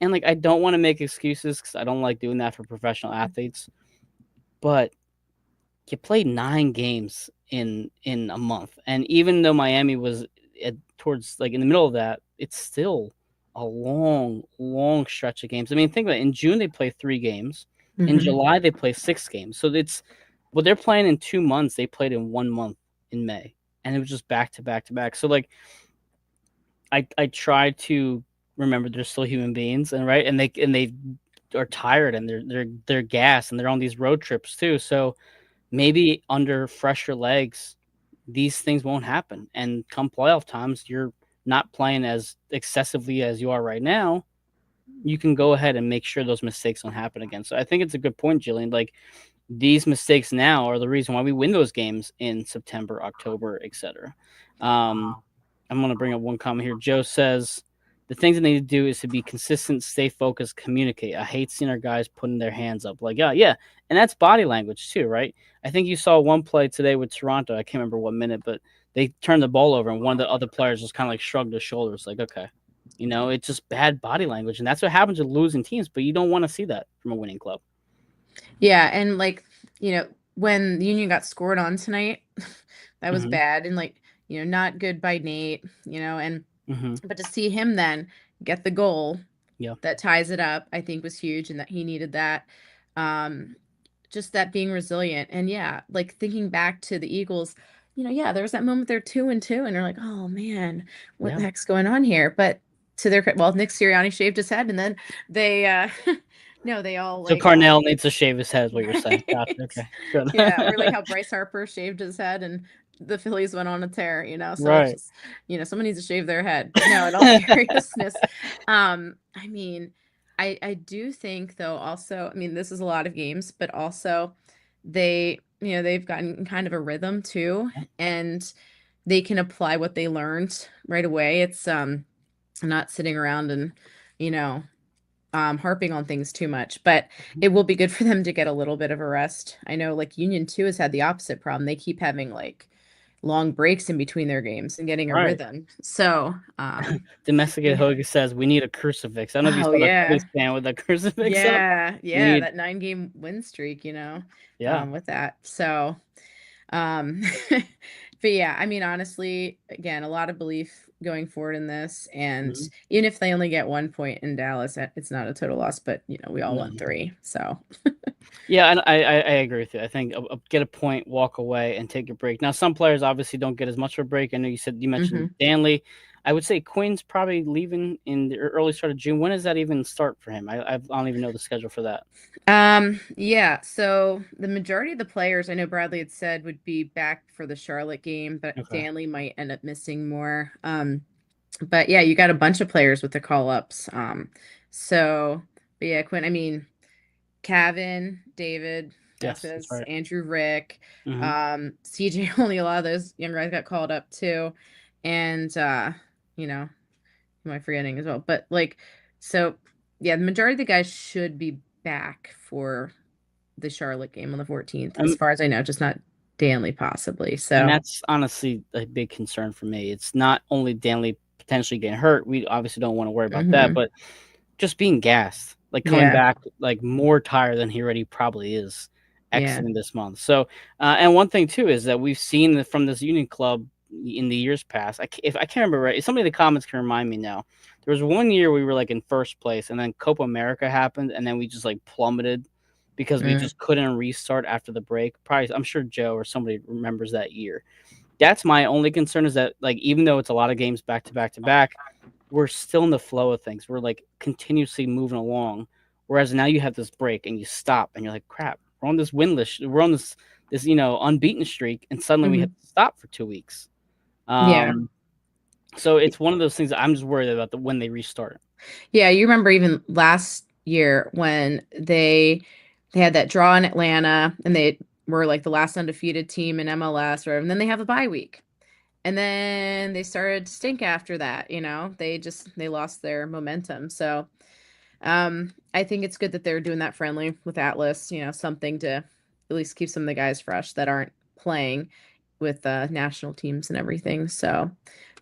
And like I don't want to make excuses because I don't like doing that for professional athletes. But you played 9 games in a month, and even though Miami was towards like in the middle of that, it's still a long stretch of games. I mean, think about it. In June they play 3 games. In Mhm. July they play 6 games. So it's what they're playing in 2 months. They played in 1 month in May, and it was just back to back to back. So like I try to remember they're still human beings, and right, and they are tired and they're gassed and they're on these road trips too. So maybe under fresher legs, these things won't happen. And come playoff times, you're not playing as excessively as you are right now. You can go ahead and make sure those mistakes don't happen again. So I think it's a good point, Jillian. Like these mistakes now are the reason why we win those games in September, October, etc. Um, I'm going to bring up one comment here. Joe says the things that they need to do is to be consistent, stay focused, communicate. I hate seeing our guys putting their hands up. Like, yeah, and that's body language too, right? I think you saw one play today with Toronto. I can't remember what minute, but they turned the ball over, and one of the other players just kind of like shrugged his shoulders, like, okay, it's just bad body language, and that's what happens with losing teams. But you don't want to see that from a winning club. Yeah, and like, when the Union got scored on tonight, that was Hmm. bad and like, not good by Nate, and Hmm. but to see him then get the goal Yeah, that ties it up, I think was huge and that he needed that. Um, just that being resilient. And yeah, like thinking back to the Eagles, yeah, there was that moment they're 2-2 and they're like, oh man, what yeah. the heck's going on here? But to their well, Nick Sirianni shaved his head and then they no, they all So like Carnell needs to shave his head, is what you're saying. Gotcha. right. Okay, good. Yeah, or like how Bryce Harper shaved his head and the Phillies went on a tear, so it's Right. just, someone needs to shave their head. But no, in all seriousness, I mean, I do think though also, I mean, this is a lot of games, but also they've gotten kind of a rhythm too, Yeah. and they can apply what they learned right away. It's not sitting around and, you know, harping on things too much, but it will be good for them to get a little bit of a rest. I know like Union 2 has had the opposite problem. They keep having like long breaks in between their games and getting a Right. rhythm. So, Domesticated yeah. Hogan says we need a crucifix. I don't know if you Oh saw the yeah. Phillies fan with a crucifix up. Yeah, We yeah, need, that 9-game win streak, yeah. with that. So, um, but yeah, I mean, honestly, again, a lot of belief going forward in this, and Mhm. even if they only get 1 point in Dallas, it's not a total loss. But we all No. want three, so. Yeah, and I agree with you. I think get a point, walk away, and take a break. Now, some players obviously don't get as much of a break. I know you mentioned Hmm. Danley. I would say Quinn's probably leaving in the early start of June. When does that even start for him? I don't even know the schedule for that. Yeah, so the majority of the players I know Bradley had said would be back for the Charlotte game, but Okay. Danley might end up missing more. But yeah, you got a bunch of players with the call ups. So but yeah, Quinn, I mean, Kevin, David, Yes, that's Estes, right. Andrew Rick, Hmm. CJ, only a lot of those young guys got called up too. And you know, who am I forgetting as well? But like, so yeah, the majority of the guys should be back for the Charlotte game on the 14th, as far as I know, just not Danley possibly. And So, that's honestly a big concern for me. It's not only Danley potentially getting hurt. We obviously don't want to worry about that, mhm. but just being gassed, like coming Yeah, back like more tired than he already probably is yeah. exiting this month. So, and one thing too is that we've seen from this Union Club in the years past. If I can't remember right, if somebody in the comments can remind me now. There was one year we were like in first place, and then Copa America happened, and then we just like plummeted because we Mm, just couldn't restart after the break. Probably, I'm sure Joe or somebody remembers that year. That's my only concern is that like even though it's a lot of games back to back to back, we're still in the flow of things. We're like continuously moving along. Whereas now you have this break and you stop and you're like, crap, we're on this winless, we're on this unbeaten streak, and suddenly we have mhm. to stop for 2 weeks. Yeah. Um, so it's one of those things that I'm just worried about when they restart. Yeah, you remember even last year when they had that draw in Atlanta and they were like the last undefeated team in MLS, or and then they have a bye week. And then they started to stink after that, they lost their momentum. So I think it's good that they're doing that friendly with Atlas, something to at least keep some of the guys fresh that aren't playing with national teams and everything. So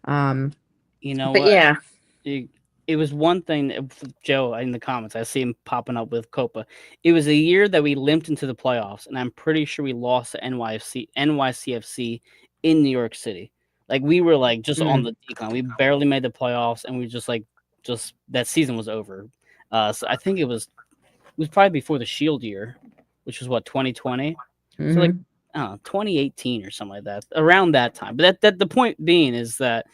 um You know but what? yeah. It, it was one thing Joe in the comments. I see him popping up with Copa. It was a year that we limped into the playoffs, and I'm pretty sure we lost to NYCFC in New York City. Like we were like just on Mm, the decline. We barely made the playoffs, and we just that season was over. So I think it was probably before the Shield year, which was what 2020. So like mhm. I don't know 2018 or something like that, around that time. But that the point being is that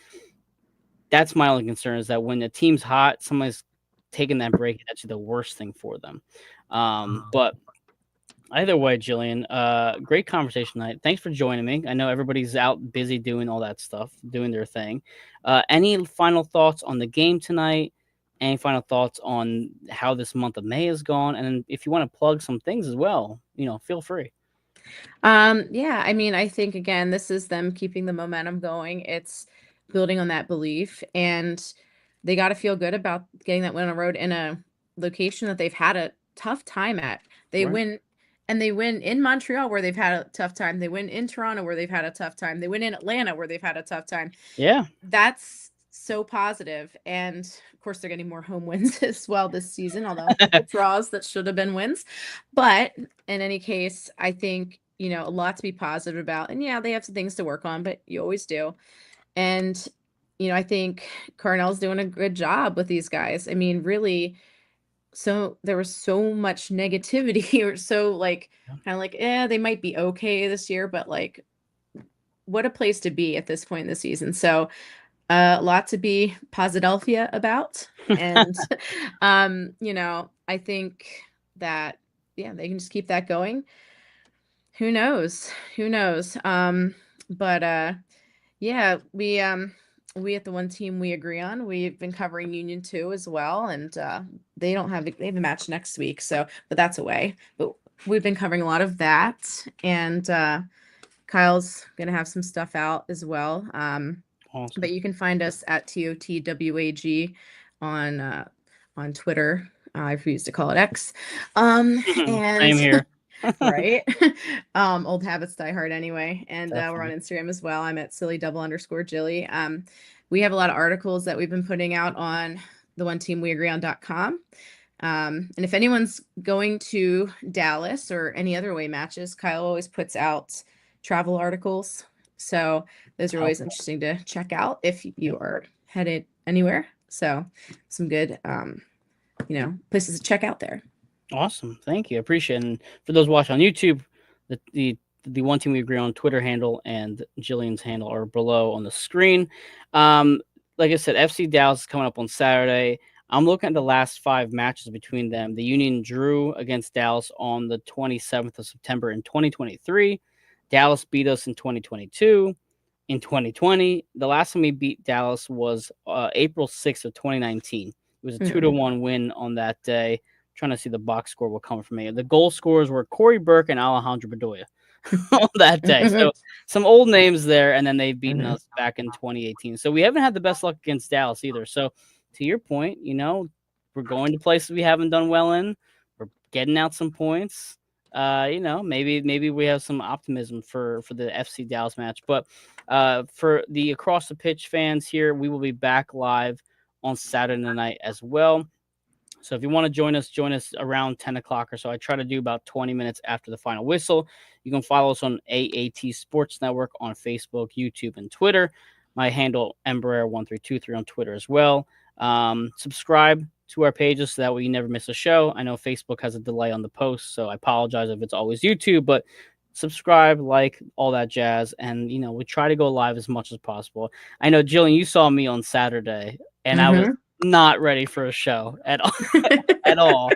that's my only concern is that when the team's hot, somebody's taking that break. That's the worst thing for them. But either way, Jillian, great conversation tonight. Thanks for joining me. I know everybody's out busy doing all that stuff, doing their thing. Any final thoughts on the game tonight? Any final thoughts on how this month of May has gone? And if you want to plug some things as well, feel free. Yeah, I mean, I think again, this is them keeping the momentum going. It's building on that belief, and they got to feel good about getting that win on the road in a location that they've had a tough time at. They Right. win, and they win in Montreal where they've had a tough time. They win in Toronto where they've had a tough time. They win in Atlanta where they've had a tough time. Yeah. That's so positive, and of course, they're getting more home wins as well this season, although a couple draws that should have been wins. But in any case, I think, a lot to be positive about. And yeah, they have some things to work on, but you always do. And, I think Carnell's doing a good job with these guys. I mean, really, so there was so much negativity or so like kind of like, they might be okay this year, but like what a place to be at this point in the season. So a lot to be Posidelphia about. And I think that yeah, they can just keep that going. Who knows? Who knows? But yeah, we at the one team we agree on. We've been covering Union 2 as well, and they have a match next week, so but that's away. But we've been covering a lot of that, and Kyle's gonna have some stuff out as well. Awesome. But you can find us at TOTWAG on Twitter. I used to call it X. And Same here. right. Old habits die hard anyway. And we're on Definitely. Instagram as well. I'm at silly_Jilly. We have a lot of articles that we've been putting out on the one team we agree on.com. And if anyone's going to Dallas or any other away matches, Kyle always puts out travel articles. So those are always interesting to check out if you are headed anywhere. So some good, places to check out there. Awesome. Thank you. I appreciate it. And for those watching on YouTube, the one team we agree on Twitter handle and Jillian's handle are below on the screen. Like I said, FC Dallas is coming up on Saturday. I'm looking at the last 5 matches between them. The Union drew against Dallas on the 27th of September in 2023. Dallas beat us in 2022. In 2020, the last time we beat Dallas was April 6th of 2019. It was a 2-1 win on that day. Trying to see the box score will come from me. The goal scorers were Corey Burke and Alejandro Bedoya on that day. So some old names there, and then they've beaten us back in 2018. So we haven't had the best luck against Dallas either. So to your point, we're going to places we haven't done well in. We're getting out some points. Maybe we have some optimism for the FC Dallas match. But for the Across the Pitch fans here, we will be back live on Saturday night as well. So if you want to join us around 10 o'clock or so. I try to do about 20 minutes after the final whistle. You can follow us on AAT Sports Network on Facebook, YouTube, and Twitter. My handle, Embraer1323 on Twitter as well. Subscribe to our pages so that way you never miss a show. I know Facebook has a delay on the post, so I apologize if it's always YouTube, but subscribe, like, all that jazz. And, we try to go live as much as possible. I know, Jillian, you saw me on Saturday, and I was not ready for a show at all. At all.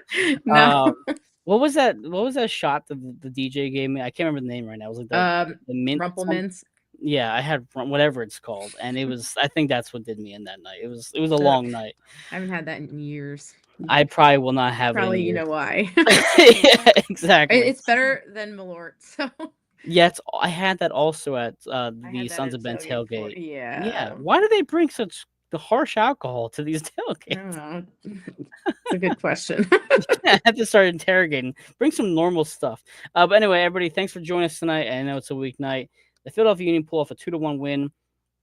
No. What was that shot that the DJ gave me? I can't remember the name right now. It was like the mint Rumplemans. Yeah, I had whatever it's called, and it was. I think that's what did me in that night. It was a long night. I haven't had that in years. I probably will not have probably it in years. You know why. Yeah, exactly. It's better than Malort. So yeah, I had that also at the Sons of Ben tailgate. Yeah. Why do they bring such the harsh alcohol to these tailgates? I don't know. It's a good question. I have to start interrogating. Bring some normal stuff. But anyway, everybody, thanks for joining us tonight. I know it's a weeknight. The Philadelphia Union pull off a 2-1 win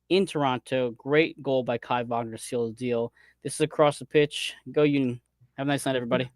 in Toronto. Great goal by Kai Wagner to seal the deal. This is Across the Pitch. Go Union. Have a nice night, everybody.